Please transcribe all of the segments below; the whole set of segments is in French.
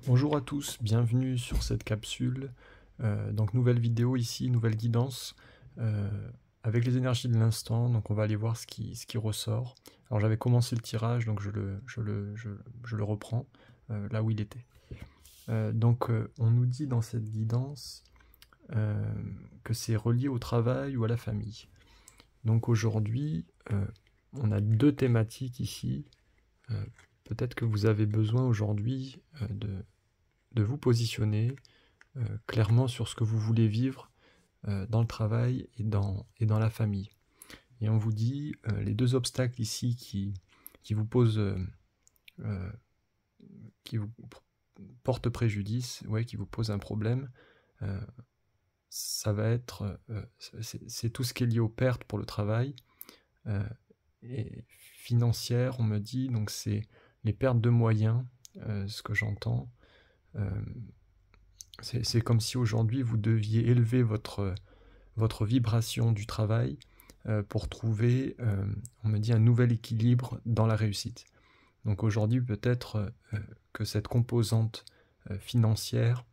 Bonjour à tous, bienvenue sur cette capsule. Donc nouvelle vidéo ici, nouvelle guidance euh, avec les énergies de l'instant. Donc on va aller voir ce qui ressort. Alors j'avais commencé le tirage, donc je le reprends là où il était. On nous dit dans cette guidance que c'est relié au travail ou à la famille. Donc aujourd'hui, on a deux thématiques ici. Euh, Peut-être que vous avez besoin aujourd'hui de vous positionner clairement sur ce que vous voulez vivre dans le travail et dans la famille. Et on vous dit les deux obstacles ici qui vous posent, euh, qui vous portent préjudice, ouais, qui vous posent un problème, euh, ça va être, c'est tout ce qui est lié aux pertes pour le travail euh, et financières, on me dit, donc c'est les pertes de moyens, ce que j'entends. Euh, c'est comme si aujourd'hui vous deviez élever votre vibration du travail pour trouver, on me dit, un nouvel équilibre dans la réussite. Donc aujourd'hui, peut-être que cette composante financière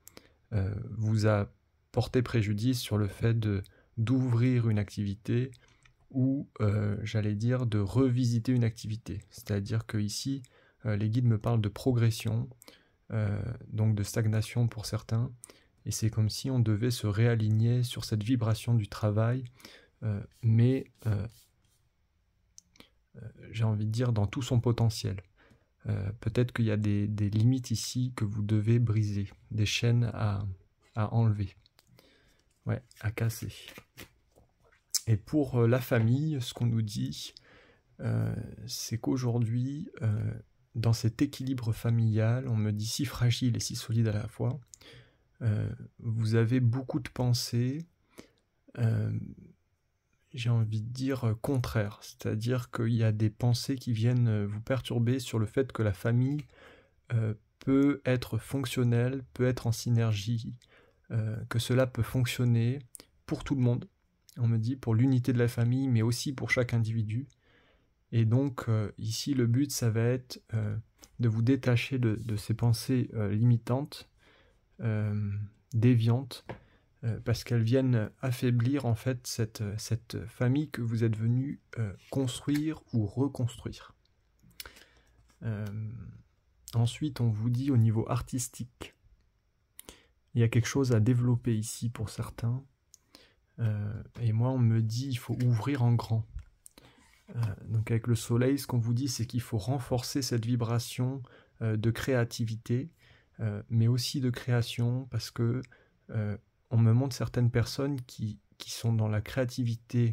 vous a porté préjudice sur le fait d'ouvrir une activité ou, j'allais dire, de revisiter une activité. C'est-à-dire que ici, les guides me parlent de progression, donc de stagnation pour certains, et c'est comme si on devait se réaligner sur cette vibration du travail, mais j'ai envie de dire dans tout son potentiel. Peut-être qu'il y a des limites ici que vous devez briser, des chaînes à enlever, ouais, à casser. Et pour la famille, ce qu'on nous dit, c'est qu'aujourd'hui, dans cet équilibre familial, on me dit si fragile et si solide à la fois, vous avez beaucoup de pensées, euh, j'ai envie de dire contraires, c'est-à-dire qu'il y a des pensées qui viennent vous perturber sur le fait que la famille peut être fonctionnelle, peut être en synergie, que cela peut fonctionner pour tout le monde. On me dit pour l'unité de la famille, mais aussi pour chaque individu. Et donc ici, le but, ça va être de vous détacher de ces pensées limitantes, déviantes, parce qu'elles viennent affaiblir en fait cette famille que vous êtes venu construire ou reconstruire. Euh, Ensuite, on vous dit au niveau artistique, il y a quelque chose à développer ici pour certains. Et moi, on me dit il faut ouvrir en grand. Donc avec le soleil, ce qu'on vous dit, c'est qu'il faut renforcer cette vibration de créativité, mais aussi de création, parce que on me montre certaines personnes qui sont dans la créativité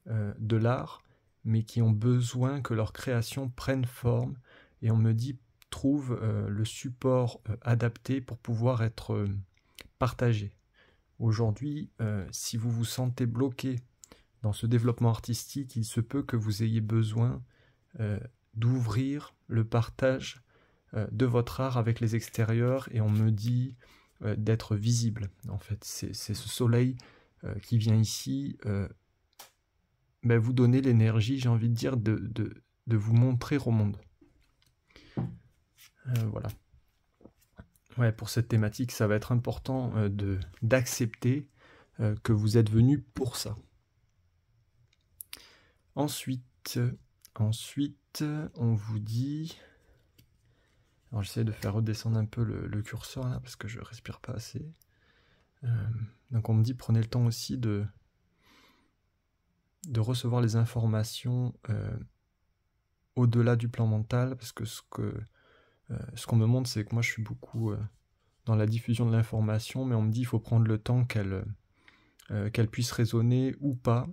de l'art, mais qui ont besoin que leur création prenne forme, et on me dit trouve le support adapté pour pouvoir être partagé. Aujourd'hui, si vous vous sentez bloqué dans ce développement artistique, il se peut que vous ayez besoin euh, d'ouvrir le partage de votre art avec les extérieurs, et on me dit d'être visible. En fait, c'est ce soleil qui vient ici vous donner l'énergie, j'ai envie de dire, de vous montrer au monde. Voilà. Ouais, pour cette thématique, ça va être important d'accepter que vous êtes venu pour ça. Ensuite, on vous dit... Alors j'essaie de faire redescendre un peu le curseur là, parce que je respire pas assez. Donc on me dit prenez le temps aussi de recevoir les informations au-delà du plan mental, parce que ce qu'on me montre, c'est que moi je suis beaucoup dans la diffusion de l'information, mais on me dit il faut prendre le temps qu'elle puisse résonner ou pas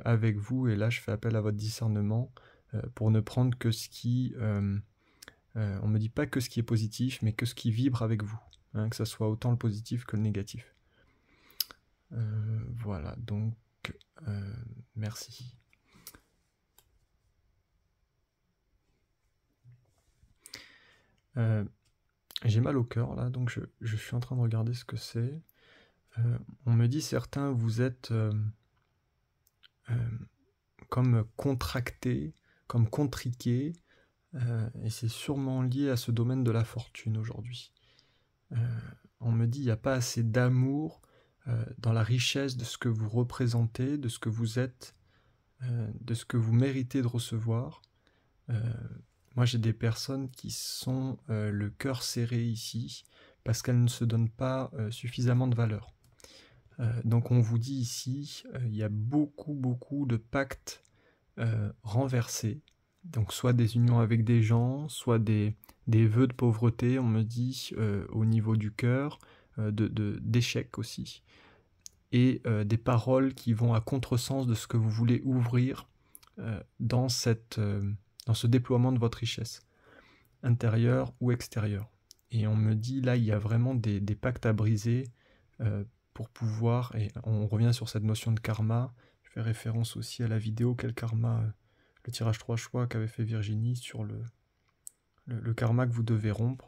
avec vous, et là je fais appel à votre discernement pour ne prendre que ce qui... on me dit pas que ce qui est positif, mais que ce qui vibre avec vous, hein, que ça soit autant le positif que le négatif. Voilà, donc merci. J'ai mal au cœur là, donc je suis en train de regarder ce que c'est. On me dit certains, vous êtes comme contractés, comme contriqués, et c'est sûrement lié à ce domaine de la fortune aujourd'hui. On me dit il n'y a pas assez d'amour dans la richesse de ce que vous représentez, de ce que vous êtes, de ce que vous méritez de recevoir. Moi j'ai des personnes qui sont le cœur serré ici parce qu'elles ne se donnent pas suffisamment de valeur. Donc on vous dit ici, il y a beaucoup de pactes renversés, donc soit des unions avec des gens, soit des vœux de pauvreté, on me dit, au niveau du cœur, d'échecs aussi, et des paroles qui vont à contresens de ce que vous voulez ouvrir dans ce déploiement de votre richesse, intérieure ou extérieure. Et on me dit, là, il y a vraiment des pactes à briser pour pouvoir, et on revient sur cette notion de karma. Je fais référence aussi à la vidéo Quel karma, le tirage 3 choix qu'avait fait Virginie sur le karma que vous devez rompre.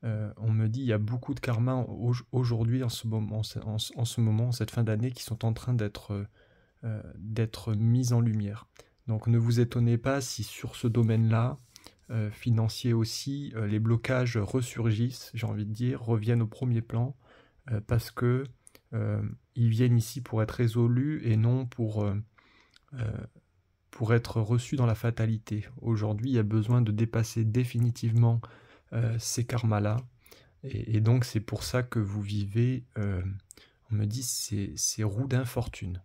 On me dit il y a beaucoup de karma aujourd'hui, en ce moment, cette fin d'année, qui sont en train d'être mis en lumière. Donc ne vous étonnez pas si sur ce domaine-là, financier aussi, les blocages ressurgissent, j'ai envie de dire, reviennent au premier plan, parce que ils viennent ici pour être résolus et non pour être reçus dans la fatalité. Aujourd'hui, il y a besoin de dépasser définitivement ces karmas-là, et donc c'est pour ça que vous vivez, on me dit, ces roues d'infortune.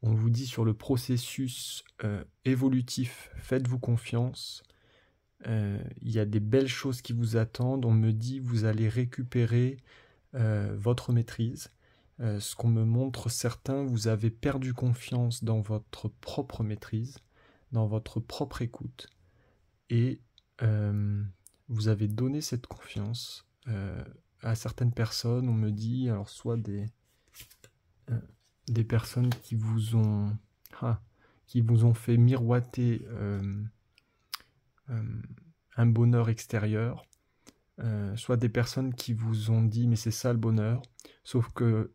On vous dit sur le processus évolutif, faites-vous confiance. Il y a des belles choses qui vous attendent. On me dit vous allez récupérer votre maîtrise. Ce qu'on me montre, certains, vous avez perdu confiance dans votre propre maîtrise, dans votre propre écoute. Et vous avez donné cette confiance à certaines personnes. On me dit, alors soit des personnes qui vous ont fait miroiter un bonheur extérieur, soit des personnes qui vous ont dit mais c'est ça le bonheur, sauf que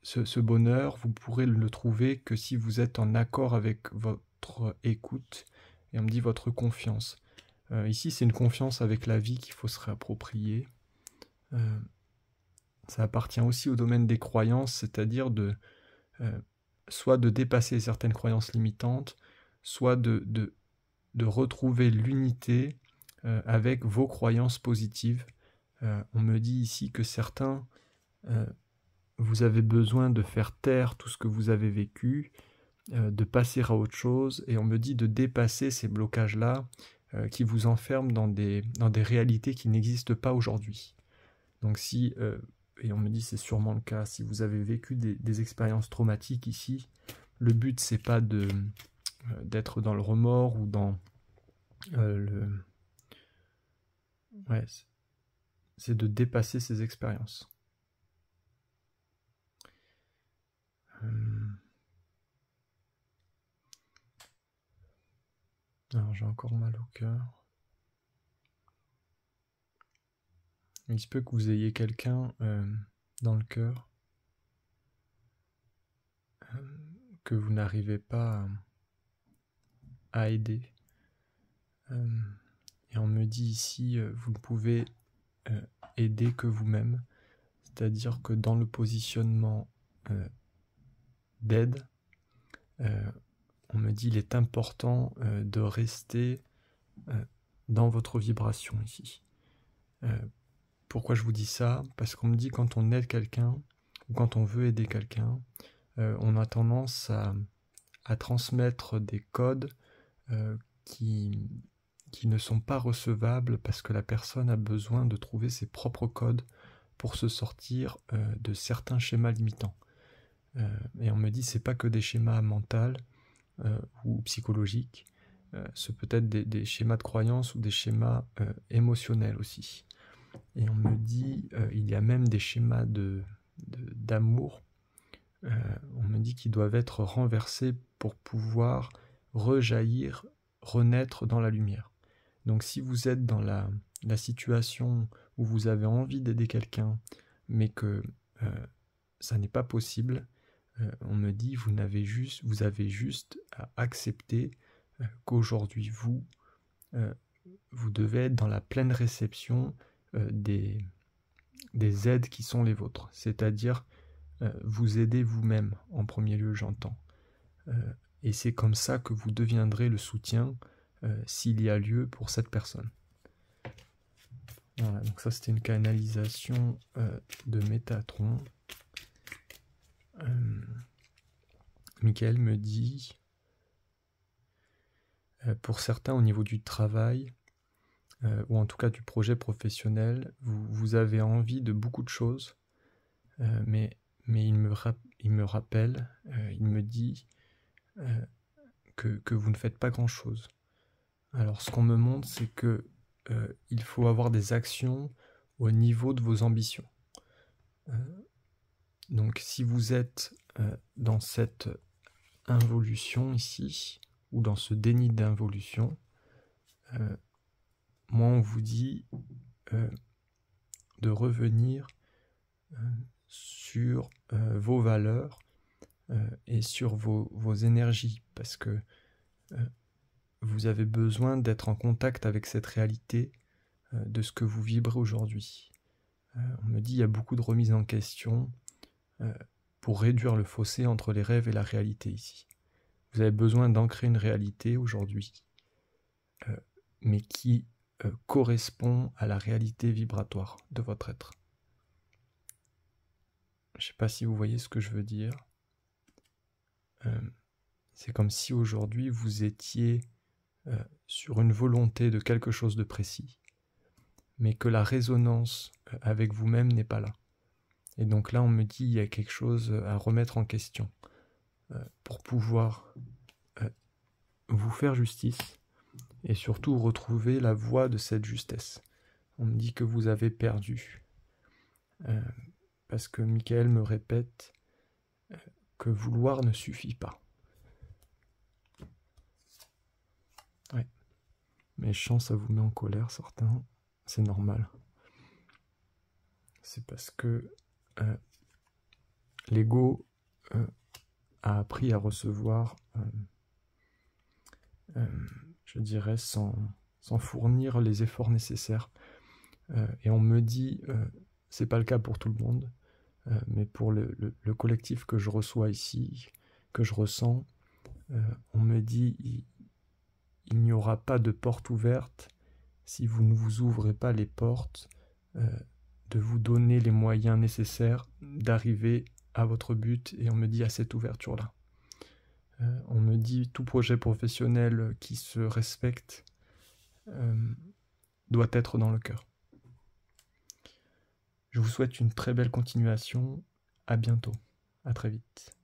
ce bonheur, vous pourrez le trouver que si vous êtes en accord avec votre écoute, et on me dit votre confiance. Ici c'est une confiance avec la vie qu'il faut se réapproprier. Ça appartient aussi au domaine des croyances, c'est-à-dire soit de dépasser certaines croyances limitantes, soit de retrouver l'unité avec vos croyances positives. On me dit ici que certains, vous avez besoin de faire taire tout ce que vous avez vécu, de passer à autre chose, et on me dit de dépasser ces blocages-là qui vous enferment dans des réalités qui n'existent pas aujourd'hui. Donc si, et on me dit c'est sûrement le cas, si vous avez vécu des expériences traumatiques ici, le but c'est pas d'être dans le remords ou dans c'est de dépasser ces expériences. Alors j'ai encore mal au cœur. Il se peut que vous ayez quelqu'un dans le cœur que vous n'arrivez pas à aider. Et on me dit ici, vous ne pouvez aider que vous-même. C'est-à-dire que dans le positionnement d'aide, on me dit il est important de rester dans votre vibration ici. Pourquoi je vous dis ça? Parce qu'on me dit quand on aide quelqu'un, ou quand on veut aider quelqu'un, on a tendance à transmettre des codes qui ne sont pas recevables parce que la personne a besoin de trouver ses propres codes pour se sortir de certains schémas limitants. Et on me dit c'est pas que des schémas mentaux ou psychologiques, ce peut être des schémas de croyance ou des schémas émotionnels aussi. Et on me dit il y a même des schémas d'amour, on me dit qu'ils doivent être renversés pour pouvoir rejaillir, renaître dans la lumière. Donc si vous êtes dans la situation où vous avez envie d'aider quelqu'un, mais que ça n'est pas possible, on me dit vous avez juste à accepter qu'aujourd'hui vous devez être dans la pleine réception des aides qui sont les vôtres, c'est-à-dire vous aider vous-même en premier lieu, j'entends. Et c'est comme ça que vous deviendrez le soutien s'il y a lieu pour cette personne. Voilà, donc ça c'était une canalisation de Métatron. Michael me dit, pour certains au niveau du travail, ou en tout cas du projet professionnel, vous avez envie de beaucoup de choses, mais il me rappelle, il me dit que vous ne faites pas grand-chose. Alors ce qu'on me montre, c'est que il faut avoir des actions au niveau de vos ambitions. Donc si vous êtes dans cette involution ici, ou dans ce déni d'involution, moi on vous dit de revenir sur vos valeurs et sur vos énergies, parce que vous avez besoin d'être en contact avec cette réalité de ce que vous vibrez aujourd'hui. On me dit qu'il y a beaucoup de remises en question pour réduire le fossé entre les rêves et la réalité ici. Vous avez besoin d'ancrer une réalité aujourd'hui, mais qui correspond à la réalité vibratoire de votre être. Je ne sais pas si vous voyez ce que je veux dire. C'est comme si aujourd'hui vous étiez sur une volonté de quelque chose de précis, mais que la résonance avec vous-même n'est pas là. Et donc là, on me dit qu'il y a quelque chose à remettre en question pour pouvoir vous faire justice et surtout retrouver la voie de cette justesse. On me dit que vous avez perdu parce que Michael me répète que vouloir ne suffit pas. Ouais. Mais je sens ça vous met en colère, certains. C'est normal. C'est parce que l'ego a appris à recevoir, je dirais, sans fournir les efforts nécessaires. Et on me dit, c'est pas le cas pour tout le monde, mais pour le collectif que je reçois ici, que je ressens, on me dit, il n'y aura pas de porte ouverte si vous ne vous ouvrez pas les portes, de vous donner les moyens nécessaires d'arriver à votre but, et on me dit à cette ouverture-là. On me dit tout projet professionnel qui se respecte doit être dans le cœur. Je vous souhaite une très belle continuation, à bientôt, à très vite.